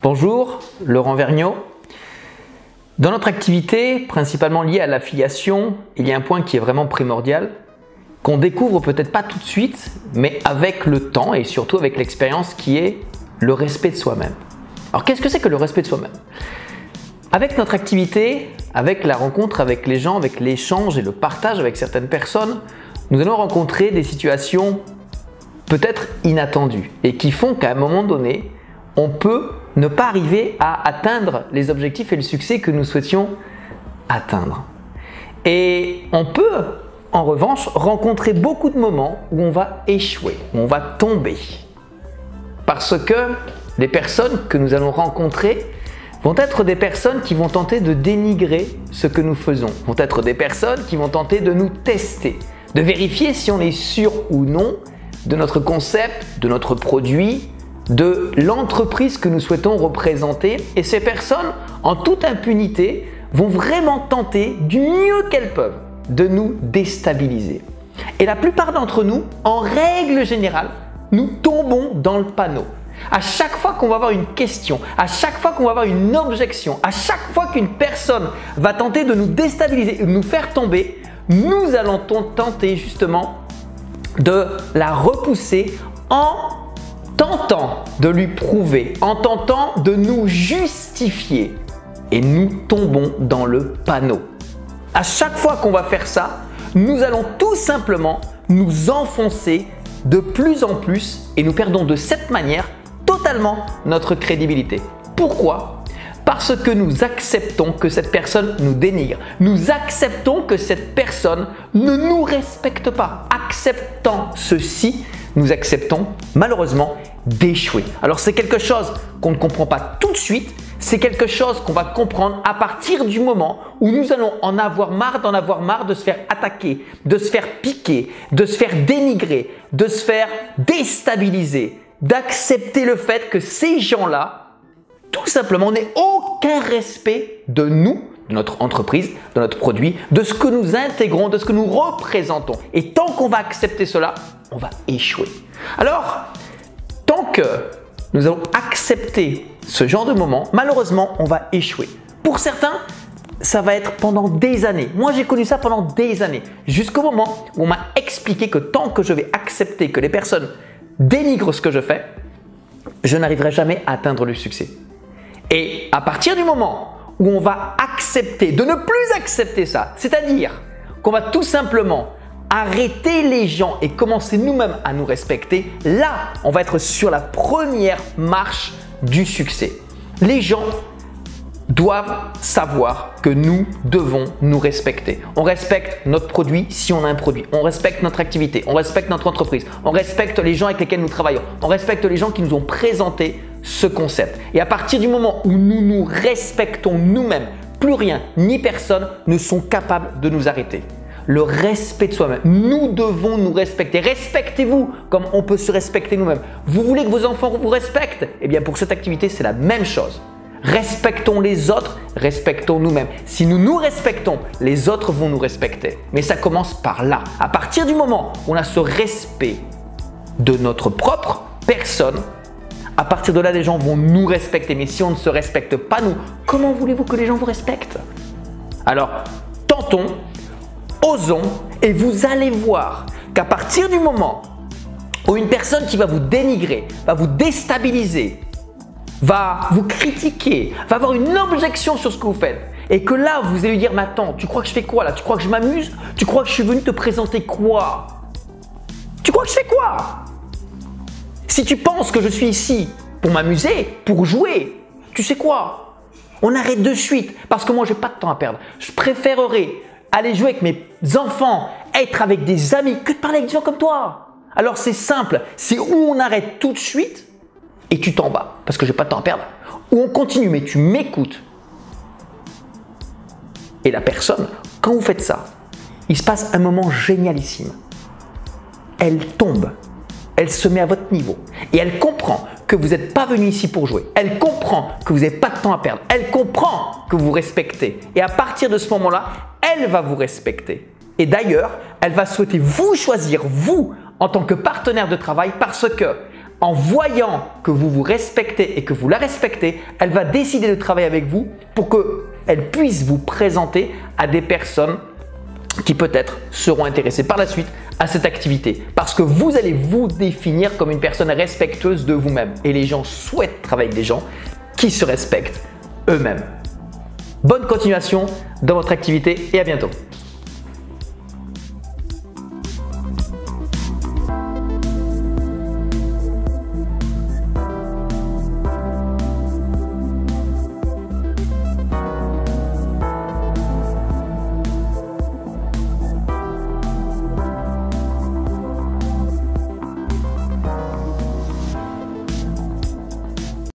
Bonjour, Laurent Vergnaud. Dans notre activité, principalement liée à l'affiliation, il y a un point qui est vraiment primordial, qu'on découvre peut-être pas tout de suite, mais avec le temps et surtout avec l'expérience, qui est le respect de soi-même. Alors qu'est-ce que c'est que le respect de soi-même? Avec notre activité, avec la rencontre avec les gens, avec l'échange et le partage avec certaines personnes, nous allons rencontrer des situations peut-être inattendues et qui font qu'à un moment donné, on peut ne pas arriver à atteindre les objectifs et le succès que nous souhaitions atteindre. Et on peut, en revanche, rencontrer beaucoup de moments où on va échouer, où on va tomber. Parce que les personnes que nous allons rencontrer vont être des personnes qui vont tenter de dénigrer ce que nous faisons, vont être des personnes qui vont tenter de nous tester, de vérifier si on est sûr ou non de notre concept, de notre produit, de l'entreprise que nous souhaitons représenter. Et ces personnes, en toute impunité, vont vraiment tenter du mieux qu'elles peuvent de nous déstabiliser. Et la plupart d'entre nous, en règle générale, nous tombons dans le panneau. À chaque fois qu'on va avoir une question, à chaque fois qu'on va avoir une objection, à chaque fois qu'une personne va tenter de nous déstabiliser, de nous faire tomber, nous allons tenter justement de la repousser en tentant de lui prouver, en tentant de nous justifier. Et nous tombons dans le panneau. À chaque fois qu'on va faire ça, nous allons tout simplement nous enfoncer de plus en plus et nous perdons de cette manière totalement notre crédibilité. Pourquoi? Parce que nous acceptons que cette personne nous dénigre. Nous acceptons que cette personne ne nous respecte pas. Acceptant ceci, nous acceptons malheureusement d'échouer. Alors c'est quelque chose qu'on ne comprend pas tout de suite, c'est quelque chose qu'on va comprendre à partir du moment où nous allons en avoir marre de se faire attaquer, de se faire piquer, de se faire dénigrer, de se faire déstabiliser, d'accepter le fait que ces gens-là, tout simplement, n'aient aucun respect de nous, de notre entreprise, de notre produit, de ce que nous intégrons, de ce que nous représentons. Et tant qu'on va accepter cela, on va échouer. Alors, tant que nous allons accepter ce genre de moment, malheureusement, on va échouer. Pour certains, ça va être pendant des années. Moi, j'ai connu ça pendant des années, jusqu'au moment où on m'a expliqué que tant que je vais accepter que les personnes dénigrent ce que je fais, je n'arriverai jamais à atteindre le succès. Et à partir du moment où on va accepter de ne plus accepter ça, c'est-à-dire qu'on va tout simplement arrêter les gens et commencer nous-mêmes à nous respecter, là, on va être sur la première marche du succès. Les gens doivent savoir que nous devons nous respecter. On respecte notre produit si on a un produit. On respecte notre activité. On respecte notre entreprise. On respecte les gens avec lesquels nous travaillons. On respecte les gens qui nous ont présenté ce concept. Et à partir du moment où nous nous respectons nous-mêmes, plus rien ni personne ne sont capables de nous arrêter. Le respect de soi-même. Nous devons nous respecter. Respectez-vous comme on peut se respecter nous-mêmes. Vous voulez que vos enfants vous respectent? Eh bien, pour cette activité, c'est la même chose. Respectons les autres, respectons nous-mêmes. Si nous nous respectons, les autres vont nous respecter. Mais ça commence par là. À partir du moment où on a ce respect de notre propre personne, à partir de là, les gens vont nous respecter. Mais si on ne se respecte pas nous, comment voulez-vous que les gens vous respectent? Alors, tentons, osons, et vous allez voir qu'à partir du moment où une personne qui va vous dénigrer, va vous déstabiliser, va vous critiquer, va avoir une objection sur ce que vous faites, et que là, vous allez lui dire « Mais attends, tu crois que je fais quoi là? Tu crois que je m'amuse? Tu crois que je suis venu te présenter quoi? Tu crois que je fais quoi? Si tu penses que je suis ici pour m'amuser, pour jouer, tu sais quoi? On arrête de suite, parce que moi, je n'ai pas de temps à perdre. Je préférerais aller jouer avec mes enfants, être avec des amis, que de parler avec des gens comme toi. Alors c'est simple, c'est où on arrête tout de suite et tu t'en vas parce que j'ai pas de temps à perdre. Ou on continue mais tu m'écoutes. Et la personne, quand vous faites ça, il se passe un moment génialissime. Elle tombe, elle se met à votre niveau et elle comprend que vous n'êtes pas venu ici pour jouer. Elle comprend que vous n'avez pas de temps à perdre. Elle comprend que vous respectez. Et à partir de ce moment-là, elle va vous respecter. Et d'ailleurs, elle va souhaiter vous choisir, vous, en tant que partenaire de travail, parce que En voyant que vous vous respectez et que vous la respectez, elle va décider de travailler avec vous pour qu'elle puisse vous présenter à des personnes qui peut-être seront intéressées par la suite à cette activité. Parce que vous allez vous définir comme une personne respectueuse de vous-même. Et les gens souhaitent travailler avec des gens qui se respectent eux-mêmes. Bonne continuation dans votre activité et à bientôt.